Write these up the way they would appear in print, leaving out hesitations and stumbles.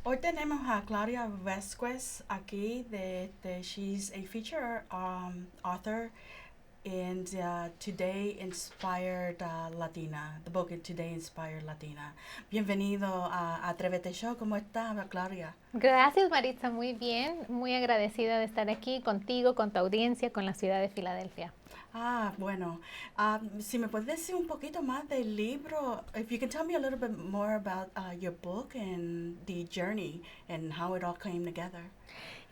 Hoy tenemos a Claudia Vazquez aquí. She's a feature author in Today Inspired Latina, the book Today Inspired Latina. Bienvenido a Atrévete Show. ¿Cómo está, Claudia? Gracias, Maritza, muy bien, muy agradecida de estar aquí contigo, con tu audiencia, con la ciudad de Filadelfia. Bueno, si me puedes decir un poquito más del libro, if you can tell me a little bit more about your book and the journey and how it all came together.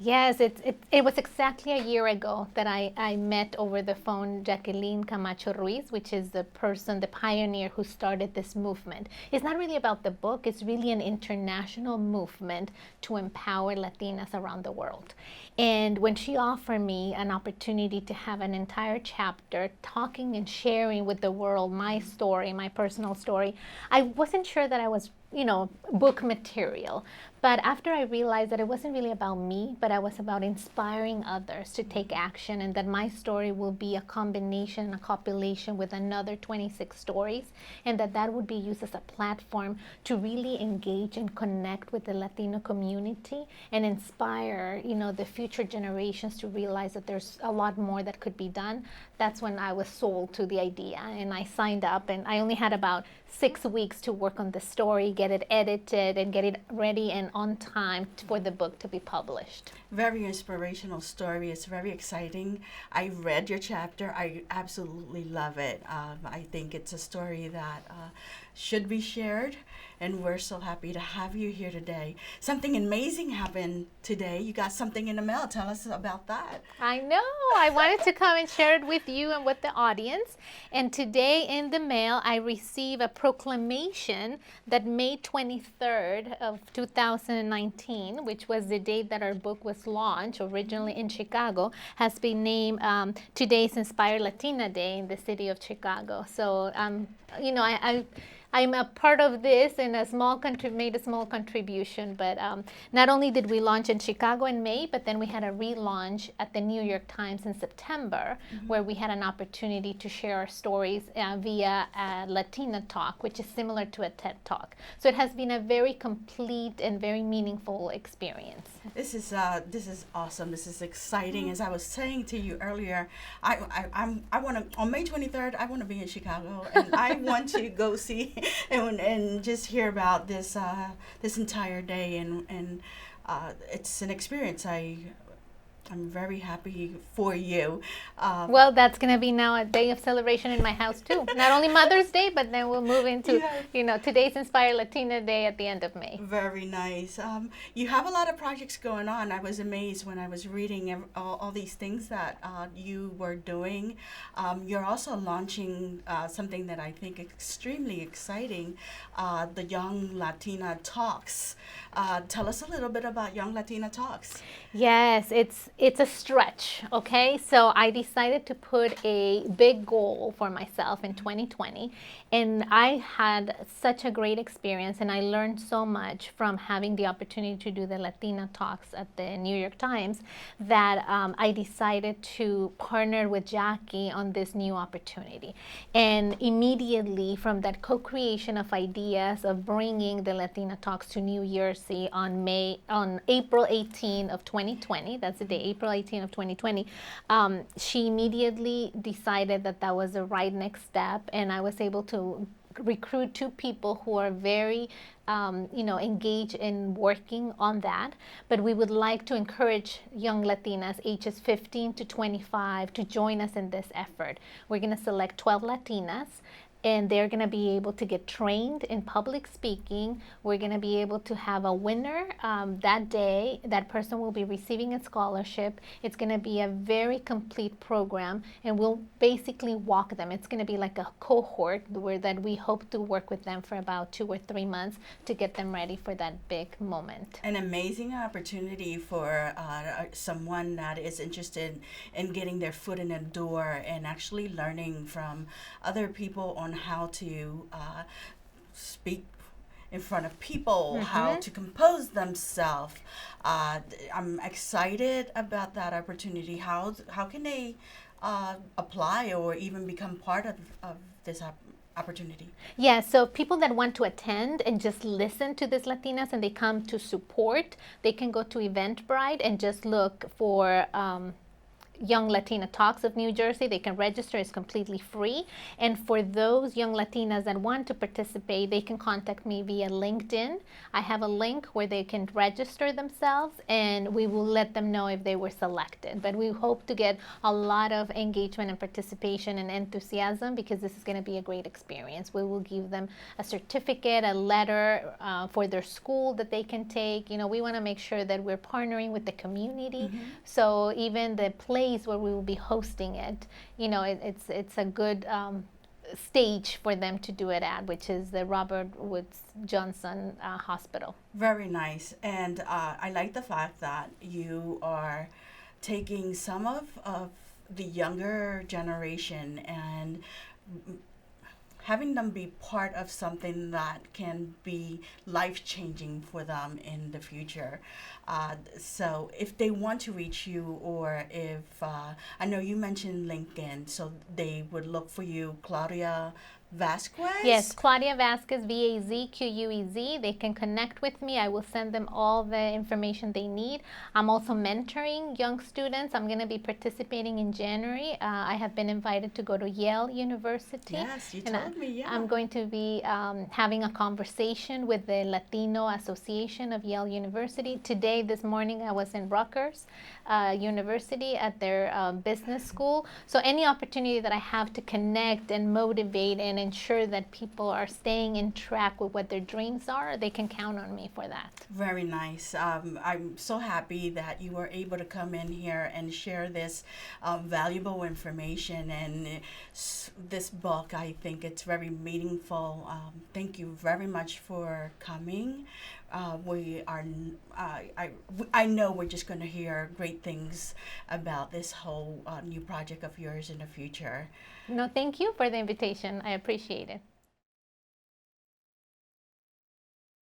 Yes, it was exactly a year ago that I met over the phone Jacqueline Camacho Ruiz, which is the person, the pioneer who started this movement. It's not really about the book, it's really an international movement to empower Latinas around the world. And when she offered me an opportunity to have an entire chapter talking and sharing with the world my story, my personal story, I wasn't sure that I was book material. But after I realized that it wasn't really about me, but I was about inspiring others to take action, and that my story will be a combination, a compilation with another 26 stories, and that would be used as a platform to really engage and connect with the Latino community and inspire, the future generations to realize that there's a lot more that could be done. That's when I was sold to the idea, and I signed up, and I only had about 6 weeks to work on the story, get it edited, and get it ready and on time for the book to be published. Very inspirational story. It's very exciting. I read your chapter. I absolutely love it. I think it's a story that should be shared, and we're so happy to have you here today. Something amazing happened today. You got something in the mail. Tell us about that. I know. I wanted to come and share it with you and with the audience. And today in the mail, I received a proclamation that May 23rd of 2019, which was the date that our book was launched originally in Chicago, has been named Today's Inspired Latina Day in the city of Chicago. So, I'm a part of this and made a small contribution. But not only did we launch in Chicago in May, but then we had a relaunch at the New York Times in September, where we had an opportunity to share our stories via a Latina Talk, which is similar to a TED Talk. So it has been a very complete and very meaningful experience. This is awesome. This is exciting. As I was saying to you earlier, I want to on May 23rd. I want to be in Chicago, and I want to go see and just hear about this entire day, and it's an experience. I'm very happy for you. Well, that's going to be now a day of celebration in my house too. Not only Mother's Day, but then we'll move into, today's Inspired Latina Day at the end of May. Very nice. You have a lot of projects going on. I was amazed when I was reading all these things that you were doing. You're also launching something that I think extremely exciting, the Young Latina Talks. Tell us a little bit about Young Latina Talks. Yes, it's a stretch, okay? So I decided to put a big goal for myself in 2020, and I had such a great experience, and I learned so much from having the opportunity to do the Latina Talks at the New York Times that I decided to partner with Jackie on this new opportunity. And immediately from that co-creation of ideas of bringing the Latina Talks to New Jersey on April 18 of 2020, that's the day, April 18 of 2020, she immediately decided that was the right next step, and I was able to recruit 2 people who are very engaged in working on that. But we would like to encourage young Latinas ages 15 to 25 to join us in this effort. We're going to select 12 Latinas, and they're going to be able to get trained in public speaking. We're going to be able to have a winner that day. That person will be receiving a scholarship. It's going to be a very complete program, and we'll basically walk them. It's going to be like a cohort that we hope to work with them for about 2 or 3 months to get them ready for that big moment. An amazing opportunity for someone that is interested in getting their foot in the door and actually learning from other people on how to speak in front of people, how to compose themselves. I'm excited about that opportunity. How can they apply or even become part of this opportunity? Yeah, so people that want to attend and just listen to this Latinas and they come to support, they can go to Eventbrite and just look for Young Latina Talks of New Jersey. They can register. It's completely free. And for those young Latinas that want to participate, they can contact me via LinkedIn. I have a link where they can register themselves, and we will let them know if they were selected. But we hope to get a lot of engagement and participation and enthusiasm, because this is going to be a great experience. We will give them a certificate, a letter for their school that they can take. You know, we want to make sure that we're partnering with the community. So even the place where we will be hosting it, you know, it's a good stage for them to do it at, which is the Robert Woods Johnson Hospital. Very nice. And I like the fact that you are taking some of the younger generation and having them be part of something that can be life-changing for them in the future. So if they want to reach you, or if, I know you mentioned LinkedIn, so they would look for you, Claudia Vazquez? Yes, Claudia Vazquez, Vazquez. They can connect with me. I will send them all the information they need. I'm also mentoring young students. I'm going to be participating in January. I have been invited to go to Yale University. Yes, you told me, yeah. I'm going to be having a conversation with the Latino Association of Yale University. Today, this morning, I was in Rutgers University at their business school. So any opportunity that I have to connect and motivate and ensure that people are staying in track with what their dreams are, they can count on me for that. Very nice. I'm so happy that you were able to come in here and share this valuable information, and this book. I think it's very meaningful. Thank you very much for coming. We are, I know we're just going to hear great things about this whole new project of yours in the future. No, thank you for the invitation. I appreciate it.